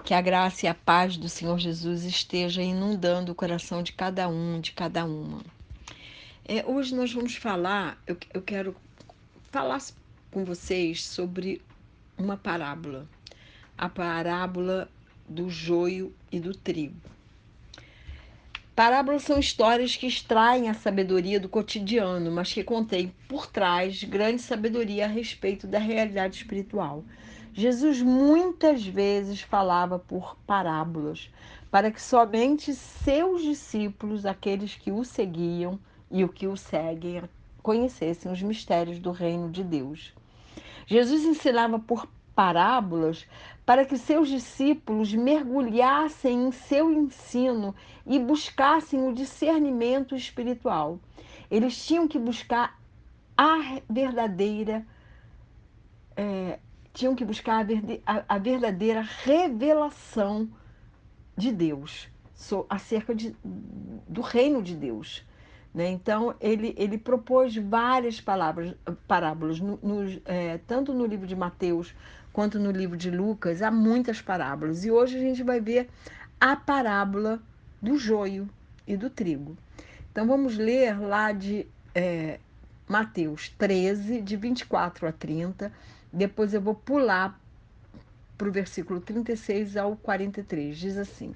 Que a graça e a paz do Senhor Jesus esteja inundando o coração de cada um, de cada uma. Hoje nós vamos falar, eu quero falar com vocês sobre uma parábola, a parábola do joio e do trigo. Parábolas são histórias que extraem a sabedoria do cotidiano, mas que contêm por trás grande sabedoria a respeito da realidade espiritual. Jesus muitas vezes falava por parábolas, para que somente seus discípulos, aqueles que o seguiam e o que o seguem, conhecessem os mistérios do reino de Deus. Jesus ensinava por parábolas para que seus discípulos mergulhassem em seu ensino e buscassem o discernimento espiritual. Eles tinham que buscar a verdadeira tinham que buscar a verdadeira revelação de Deus acerca do reino de Deus. Né? Então, ele propôs várias parábolas, tanto no livro de Mateus quanto no livro de Lucas, há muitas parábolas. E hoje a gente vai ver a parábola do joio e do trigo. Então, vamos ler lá de Mateus 13, de 24 a 30. Depois eu vou pular para o versículo 36 ao 43. Diz assim: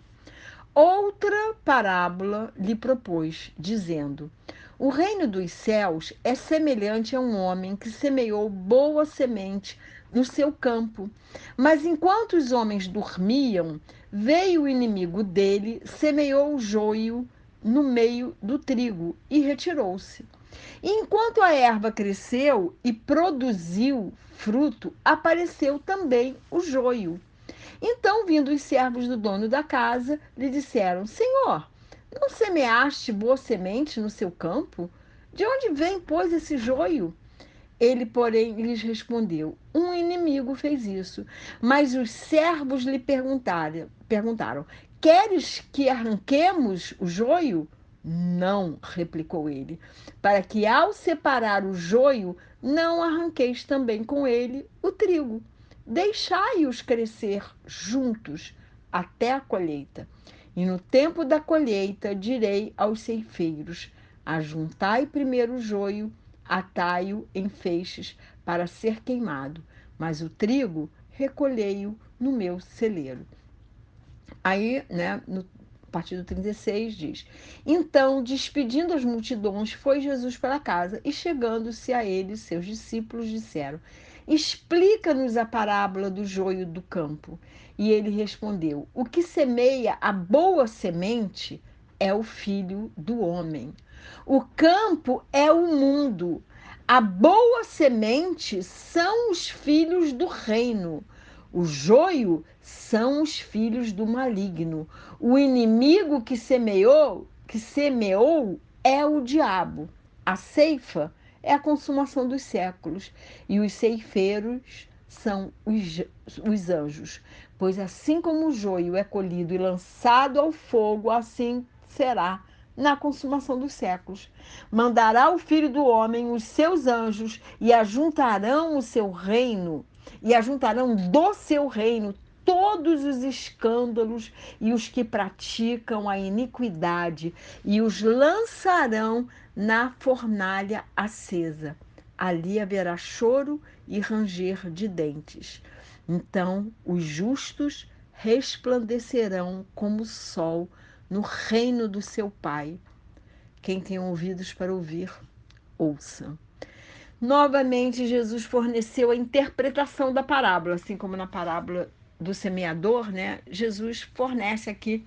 Outra parábola lhe propôs, dizendo: O reino dos céus é semelhante a um homem que semeou boa semente no seu campo. Mas enquanto os homens dormiam, veio o inimigo dele, semeou o joio no meio do trigo e retirou-se. E enquanto a erva cresceu e produziu fruto, apareceu também o joio. Então, vindo os servos do dono da casa, lhe disseram: Senhor, não semeaste boa semente no seu campo? De onde vem, pois, esse joio? Ele, porém, lhes respondeu: Um inimigo fez isso. Mas os servos lhe perguntaram: Queres que arranquemos o joio? Não, replicou ele, para que ao separar o joio, não arranqueis também com ele o trigo. Deixai-os crescer juntos até a colheita. E no tempo da colheita direi aos ceifeiros: Ajuntai primeiro o joio, atai-o em feixes para ser queimado, mas o trigo recolhei-o no meu celeiro. Aí, né, no partido 36 diz: Então, despedindo as multidões, foi Jesus para casa e, chegando-se a ele, seus discípulos disseram: Explica-nos a parábola do joio do campo. E ele respondeu: O que semeia a boa semente é o filho do homem. O campo é o mundo. A boa semente são os filhos do reino. O joio são os filhos do maligno. O inimigo que semeou é o diabo. A ceifa é a consumação dos séculos, e os ceifeiros são os anjos. Pois assim como o joio é colhido e lançado ao fogo, assim será na consumação dos séculos. Mandará o Filho do Homem os seus anjos e ajuntarão o seu reino, e ajuntarão do seu reino todos os escândalos e os que praticam a iniquidade, e os lançarão na fornalha acesa. Ali haverá choro e ranger de dentes. Então os justos resplandecerão como o sol no reino do seu Pai. Quem tem ouvidos para ouvir, ouça. Novamente, Jesus forneceu a interpretação da parábola, assim como na parábola do semeador, né? Jesus fornece aqui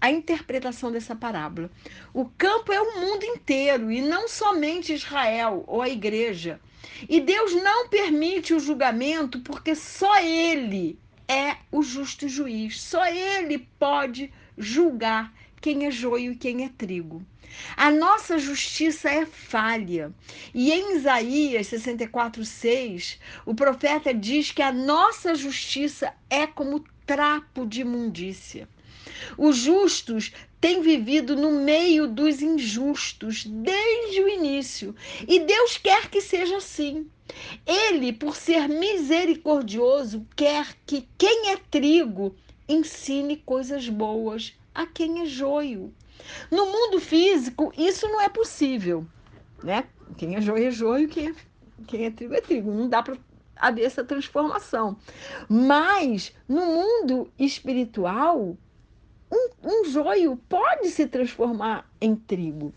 a interpretação dessa parábola. O campo é o mundo inteiro e não somente Israel ou a igreja. E Deus não permite o julgamento porque só Ele é o justo juiz. Só Ele pode julgar quem é joio e quem é trigo. A nossa justiça é falha. E em Isaías 64:6, o profeta diz que a nossa justiça é como trapo de imundícia. Os justos têm vivido no meio dos injustos desde o início, e Deus quer que seja assim. Ele, por ser misericordioso, quer que quem é trigo ensine coisas boas a quem é joio. No mundo físico, isso não é possível, né? Quem é joio, quem é trigo. Não dá para haver essa transformação. Mas no mundo espiritual, um joio pode se transformar em trigo.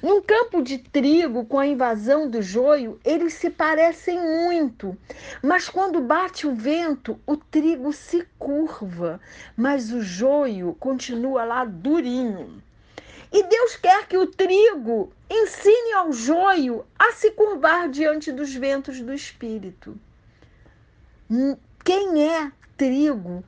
Num campo de trigo, com a invasão do joio, eles se parecem muito, mas quando bate o vento, o trigo se curva, mas o joio continua lá durinho. E Deus quer que o trigo ensine ao joio a se curvar diante dos ventos do espírito. Quem é trigo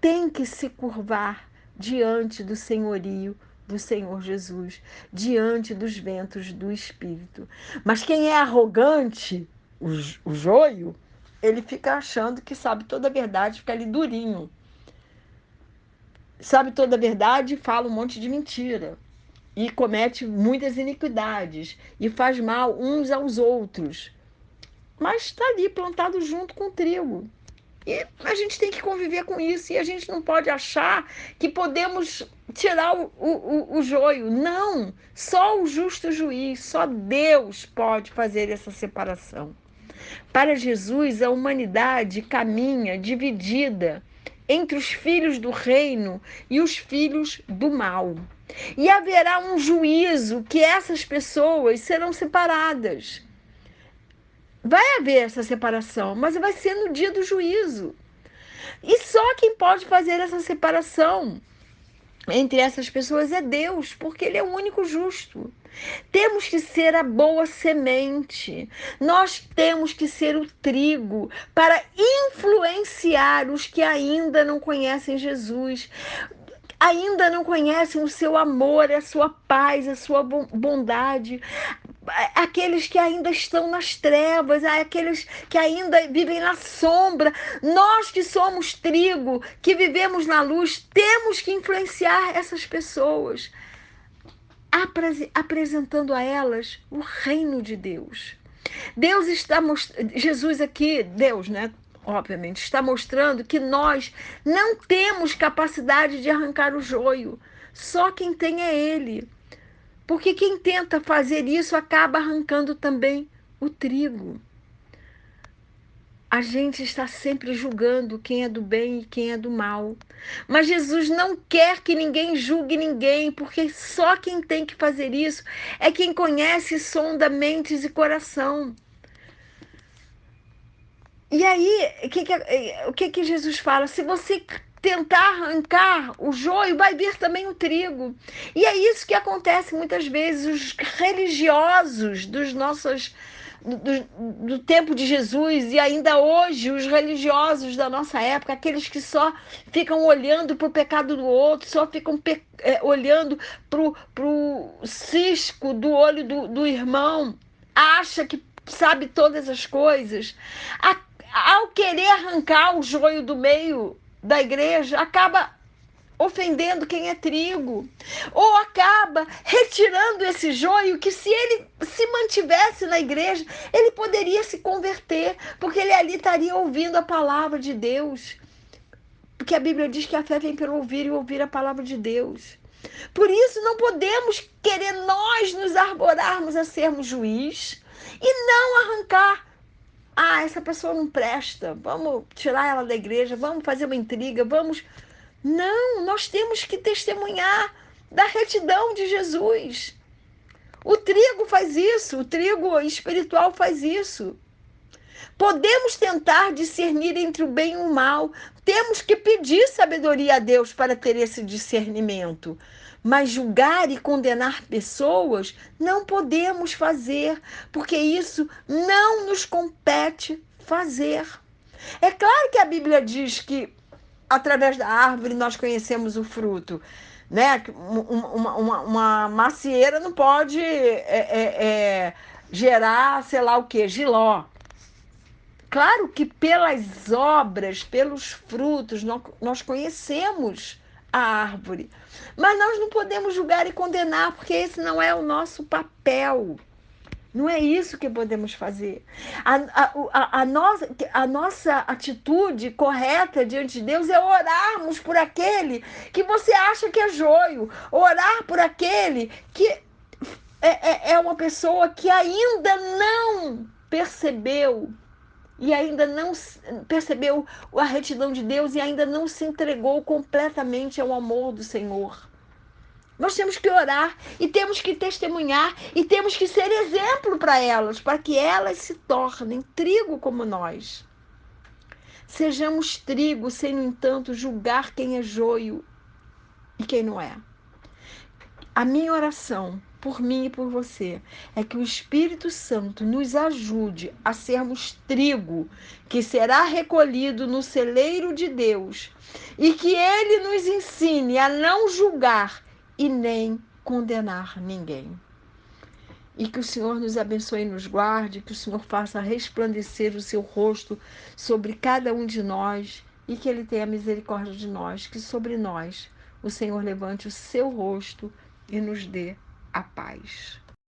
tem que se curvar diante do senhorio do Senhor Jesus, diante dos ventos do Espírito. Mas quem é arrogante, o joio, ele fica achando que sabe toda a verdade, fica ali durinho. Sabe toda a verdade e fala um monte de mentira. E comete muitas iniquidades. E faz mal uns aos outros. Mas está ali plantado junto com o trigo. E a gente tem que conviver com isso. E a gente não pode achar que podemos tirar o joio. Não! Só o justo juiz, só Deus pode fazer essa separação. Para Jesus, a humanidade caminha dividida entre os filhos do reino e os filhos do mal. E haverá um juízo que essas pessoas serão separadas. Vai haver essa separação, mas vai ser no dia do juízo. E só quem pode fazer essa separação entre essas pessoas é Deus, porque Ele é o único justo. Temos que ser a boa semente. Nós temos que ser o trigo para influenciar os que ainda não conhecem Jesus, ainda não conhecem o seu amor, a sua paz, a sua bondade, aqueles que ainda estão nas trevas, aqueles que ainda vivem na sombra. Nós que somos trigo, que vivemos na luz, temos que influenciar essas pessoas, apresentando a elas o reino de Deus. Deus está mostrando, Jesus aqui, Deus, né? Obviamente, está mostrando que nós não temos capacidade de arrancar o joio. Só quem tem é Ele. Porque quem tenta fazer isso acaba arrancando também o trigo. A gente está sempre julgando quem é do bem e quem é do mal. Mas Jesus não quer que ninguém julgue ninguém, porque só quem tem que fazer isso é quem conhece e sonda mentes e coração. E aí, o que Jesus fala? Se você tentar arrancar o joio, vai vir também o trigo. E é isso que acontece muitas vezes. Os religiosos do tempo de Jesus e ainda hoje os religiosos da nossa época, aqueles que só ficam olhando para o pecado do outro, só ficam olhando para o cisco do olho do irmão, acha que sabe todas as coisas. Ao querer arrancar o joio do meio da igreja, acaba ofendendo quem é trigo, ou acaba retirando esse joio que, se ele se mantivesse na igreja, ele poderia se converter, porque ele ali estaria ouvindo a palavra de Deus, porque a Bíblia diz que a fé vem pelo ouvir e ouvir a palavra de Deus. Por isso não podemos querer nós nos arborarmos a sermos juiz e não arrancar. Essa pessoa não presta, vamos tirar ela da igreja, vamos fazer uma intriga, vamos... Não, nós temos que testemunhar da retidão de Jesus. O trigo faz isso, o trigo espiritual faz isso. Podemos tentar discernir entre o bem e o mal, temos que pedir sabedoria a Deus para ter esse discernimento. Mas julgar e condenar pessoas não podemos fazer, porque isso não nos compete fazer. É claro que a Bíblia diz que através da árvore nós conhecemos o fruto, né? Uma macieira não pode gerar, sei lá o que, jiló. Claro que pelas obras, pelos frutos, nós conhecemos a árvore. Mas nós não podemos julgar e condenar, porque esse não é o nosso papel. Não é isso que podemos fazer. A nossa atitude correta diante de Deus é orarmos por aquele que você acha que é joio, orar por aquele que é uma pessoa que ainda não percebeu e ainda não percebeu a retidão de Deus e ainda não se entregou completamente ao amor do Senhor. Nós temos que orar e temos que testemunhar e temos que ser exemplo para elas, para que elas se tornem trigo como nós. Sejamos trigo, sem, no entanto, julgar quem é joio e quem não é. A minha oração por mim e por você é que o Espírito Santo nos ajude a sermos trigo que será recolhido no celeiro de Deus e que ele nos ensine a não julgar e nem condenar ninguém. E que o Senhor nos abençoe e nos guarde, que o Senhor faça resplandecer o seu rosto sobre cada um de nós e que ele tenha misericórdia de nós, que sobre nós o Senhor levante o seu rosto e nos dê a paz.